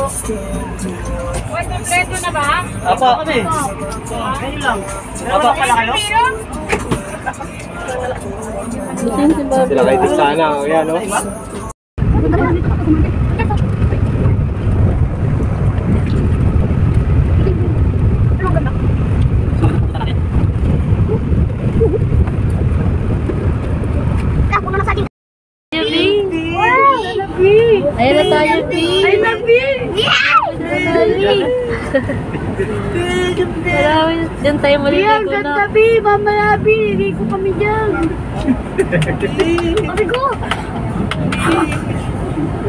Uy, kompleto na ba? Apa kami. Kayo lang. Apa pala kayo? Sila kayo din sana. Ayan o. Ayun na tayo, B. Ay, na, B. Diyan tayo maliligo na. Ang ganda, B. Mamaya, B. Niligo kami dyan. Sabi ko.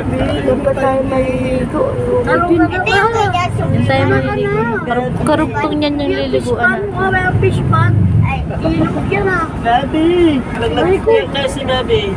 Diyan pa tayo maliligo. Diyan tayo maliligo. Karugtong niyan yung liliguan. May fish pan. Ilog yan, ah. Gabi. Naglag kasi, Gabi.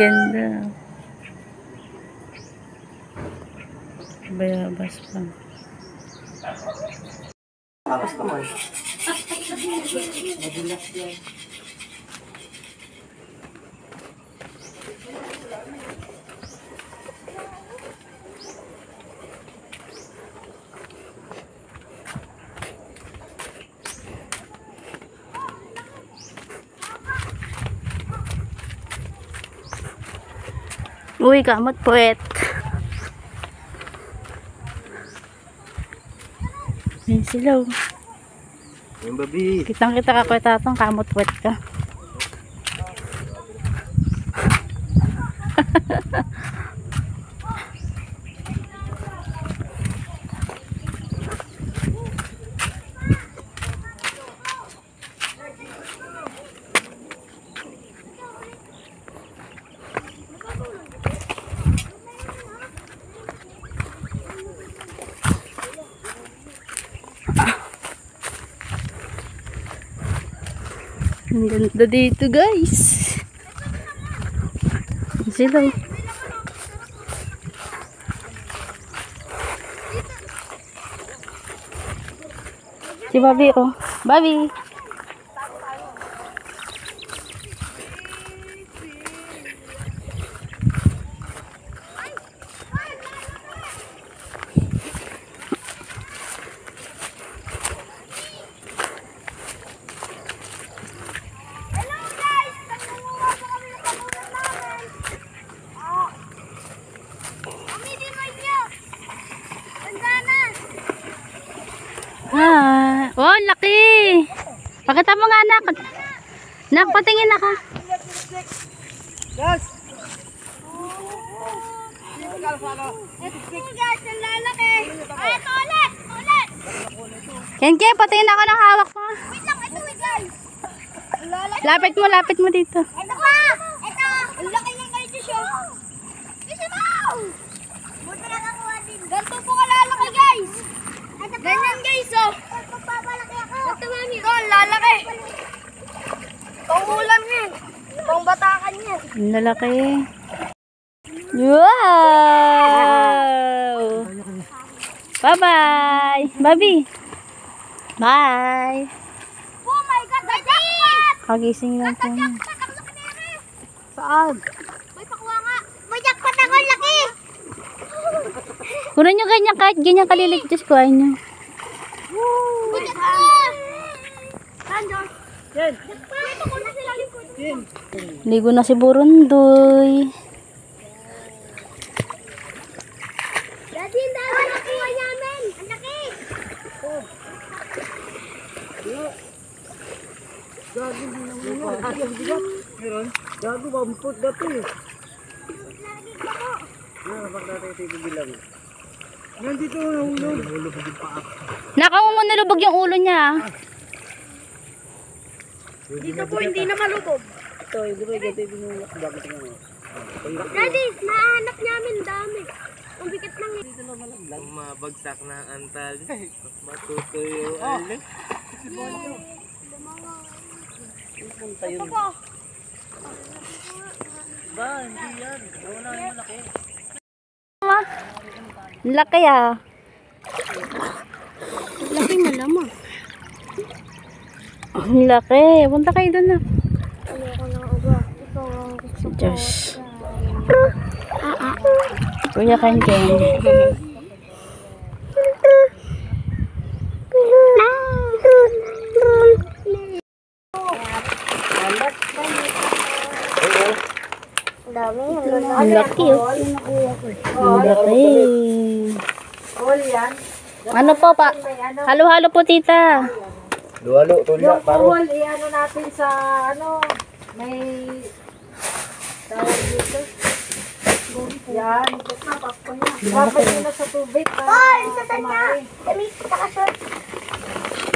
Ganda. Bayabas pa. Tapos naman. Madulas yan. Uy, kamot puwet. Yan sila. Yung babi. Kitang-kita ka kweta itong kamot puwet ka. Ang ganda dito, guys. Sila. Si Bobby, oh. Bobby. Oh, laki. Pakita mo nga, anak. Nak, patingin na ka. Yes. Guys, ang lalaki. Ay, ito ulit. Ken, patingin ako ng hawak mo. Wait lang, ito, guys. Lapit mo dito. Ito pa. Ito. Ang laki ng kayo siya. Isa mo. Buti lang ako din. Ganito po kalalaki, guys. Ganyan, guys, oh. Magpapalaki ako. Ito, mami. Ito, ang lalaki. Pangulam yan. Pangbatakan yan. Ang lalaki. Wow! Bye-bye! Bobby! Bye! Oh my God! Kagising lang po. Saan? May pakuha nga. May jackpot ako, laki! Kunin nyo ganyan kahit ganyan kaliligtas ko. Ayun nyo. May jackpot! Saan, George? Yan. Ligo na si Burundoy. Daddy, ang dami nakuha namin. Ang laki. Gago din naman. Meron? Gago, mampot na ito eh. Nandito nahulog. Nahulog din pa ako. Nilubog yung ulo niya. Dito po hindi na malubog. Ito, hindi ba ito binulok? Bakit nga? Daddy, nahanap namin dami. Ang bigat ng Mabagsak na ang antal. Matutuyo. ito po. Ba, hindi yan. Wala yung malaki. Laki ah. Laki na lamang. Ang laki. Punta kayo doon na. Ayoko na uba. Ikaw ang gusto ko. Diyos. Kuya Ken. Ang dami. Ang laki oh. Ang laki. Ano po pa? Halo-halo po tita. Luwalo, tulya, paro. I-ano natin sa may tawag dito. Yan, dapat yun na sa tubig para kumain. Dami, nakashot.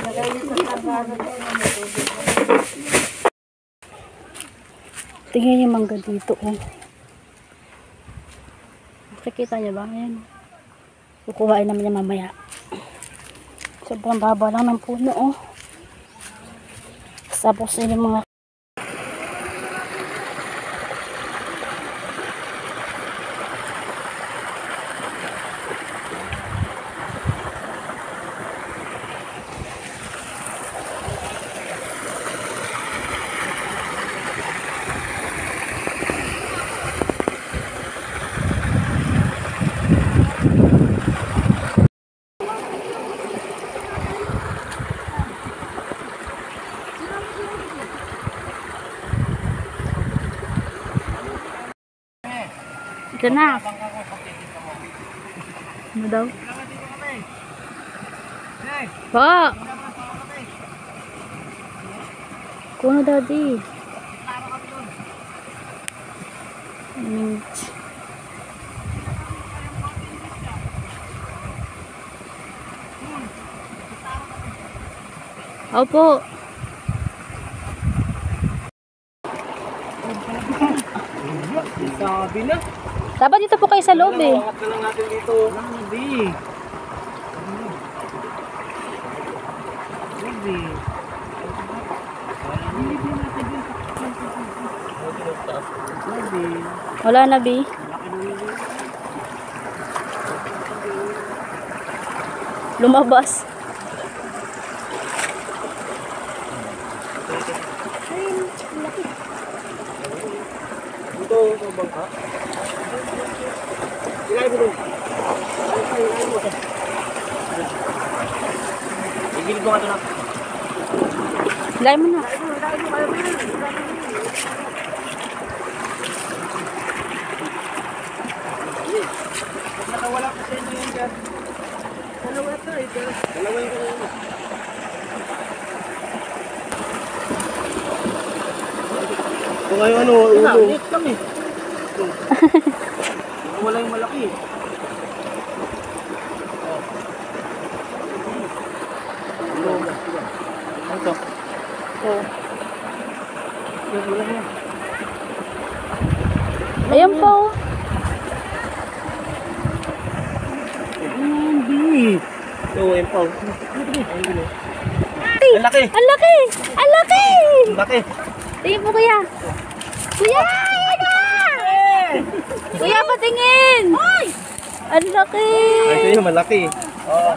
Lagay nyo sa tagano doon na may tubig. Tingnan yung mangga dito oh. Nakikita niyo ba? Ayan. Kukuhain naman niya mamaya. Sobrang baba lang ng puno oh. Tapos yung mga ito na. Ano daw? Pa! Kuno daddy. Opo. Sabi na. Dapat dito po kayo sa loob eh. Angat na lang natin dito. Hindi. Hindi. Wala na, Bi. Lumabas. Dito, sa bangka. Ilay mo doon. Ilay mo. Igilid mo ka ito na. Ilay mo na. Nakawala ko sa inyo yan dyan. Dalawa ito eh. Dalawa yung kanina. Ito ngayon ano, ulo. Ito kami. Wala yung malaki eh. Ulo. Ito. Ayan po. Hindi. Ito, empaw. Ang laki. Ang laki! Ang laki! Ang laki. Tingin po, kuya. Kuya! Kuya, patingin! Ay! Ang laki! Ay, sa'yo, malaki. Oo.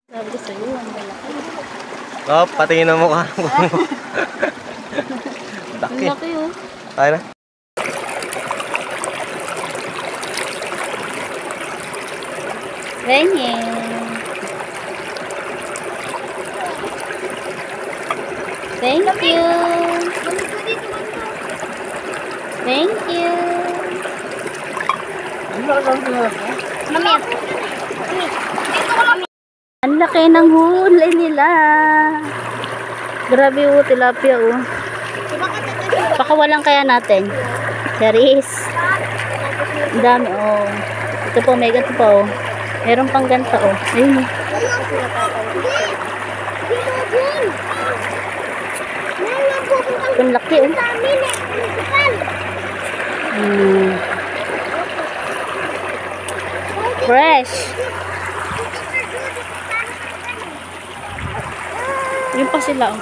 Sabi ko sa'yo, ang laki. Oh, patingin ang mukha mo. Ang Laki. laki, oh. Tayo na. Ganyan. Thank you. Thank you. Mamaya. Ang laki ng huli nila. Grabe oh, tilapia oh. Pakawalan kaya natin. Charis. Ang dami oh. Ito po, may ganito po. Oh. Meron pang ganito. Oh. Ayun. Oh. Ang laki. Oh. Fresh. Yun pa sila. Oh.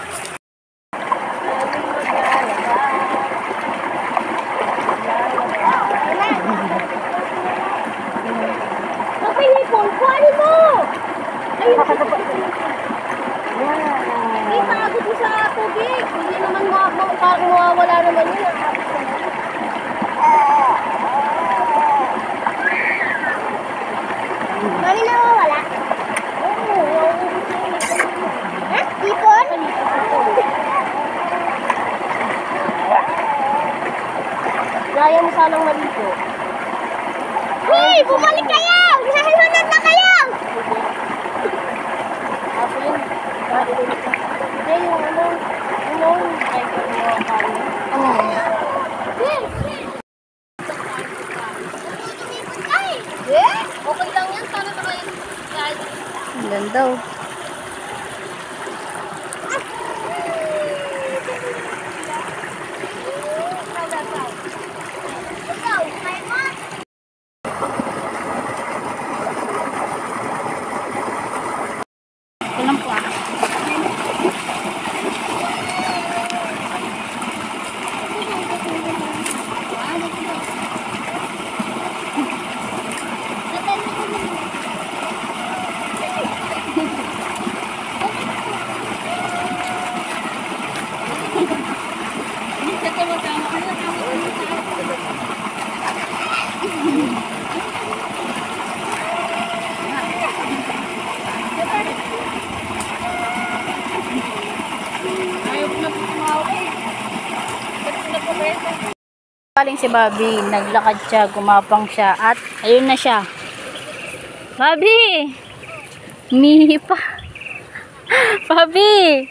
Ipagod mo sa tubig. Hindi naman mawawala naman yun. Mami, nawawala? Oo. Ha? Ipon? Gaya mo sanang maligo. Hoy! Bumalik kayo! Nahiwanag na kayo! Ako yun. Hindi, yung ano, ay, okay lang yan. Sana na kayo. Ang ganda. Oh. Ito lang po. Galing si Bobby, naglakad siya, gumapang siya, at ayun na siya. Bobby! Umihi pa. Bobby!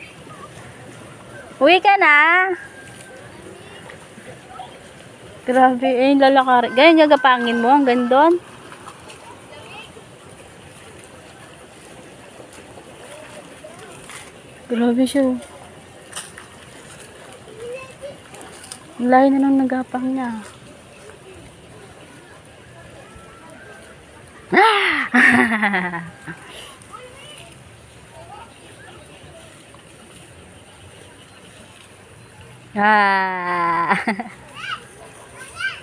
Uwi ka na? Grabe, ayun lalakari. Ganyan gagapangin mo, hanggang doon. Grabe siya. Layo na nung nagapang niya.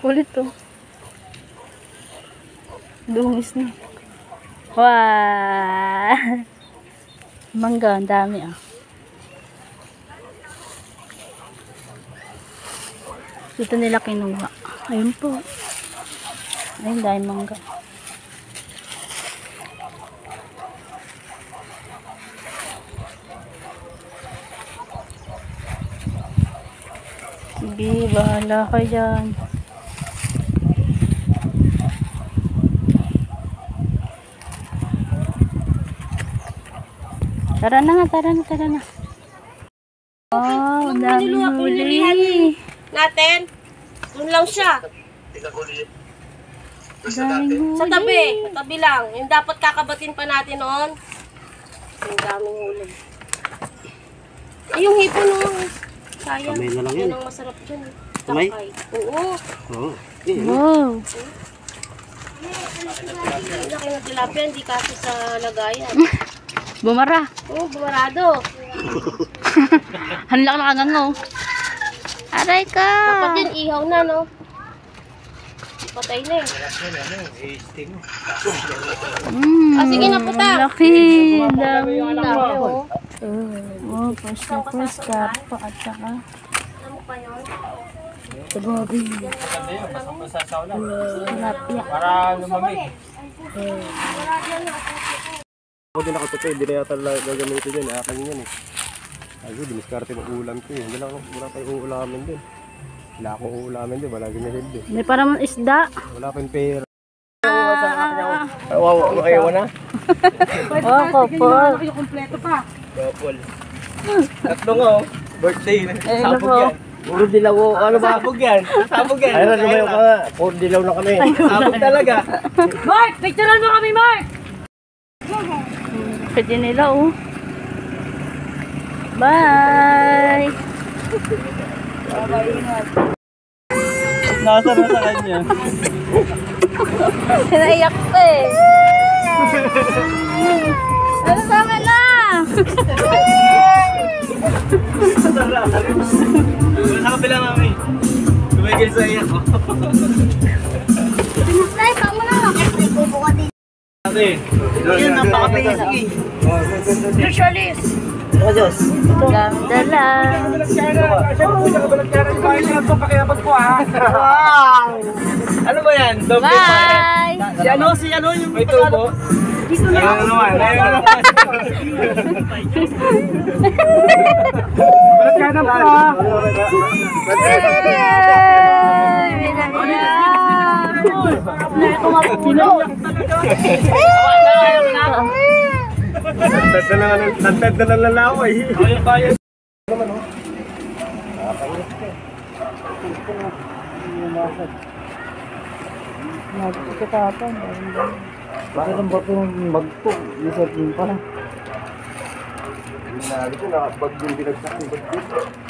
Kulit to. Dungis na. Wah. Mangga, ang dami ah. Dito nila kinuha. Ayun po. Ayun, dahil mangga. Sige, bahala ka dyan. Tara na nga, tara na. Oh, dami huli. Natin. Doon lang siya. Daming Sa huli. tabi lang. Yung dapat kakabatin pa natin noon. Yung daming huli. Ay, yung hipon noon. Sayang. Kamay na lang Yan yan. ang masarap dyan. Kamay? Takay. Oo. Oo. Eh, Wow. Ang laki ng tilapia, hindi kasi sa lagayan. Bumara. Oo, bumarado. Hanlak na kagangaw. Aray ka. Dapat yun, ihaw na, no? Patay na eh. Ah, sige na, puta. Laki. Dami. Dami, oh. Oh, first ka pa at saka. Ano pa yun? Tababi. para lumamig. Ako din nakatutoy, hindi na yata gagamitin yun. Akin yun eh. Ayun, diniskarte ng ulam ko eh. Wala tayong uulamin din. Wala akong uulamin din, wala ginahildi. May parang isda. Wala pang pera. Wow, ayaw na. Oh, kopol. Couple. Tatlo nga oh. Birthday. Ayun na Sabog po. yan. Puro dilaw. Ano ba? Sabog yan. Sabog yan. Ayun na, lumayo ka nga. Puro dilaw na kami. Sabog talaga. Mark, picturean mo kami, Mark! Pwede nila, oh. Bye! Nasa na sa kanya. Naiyak pa eh. Ano sa akin na? Sa kabila, mami. Tumigil sa iyak ko. Pinasay, kamo na. Ibubuka din. Ate, yun, napaka-basic. Usually. Oh, Diyos. Ganda lang. Wow! Ano ba yan? Doble Bye! Si ano, yung may tubo? Dito na. Ayun naman. Balat ka na pa! Nantad na lang lalaway. Ayun pa yun. Bakit ang bato ng magpo? Isip yun pa. Hindi na, nakabag yung binagsak yung bagyo.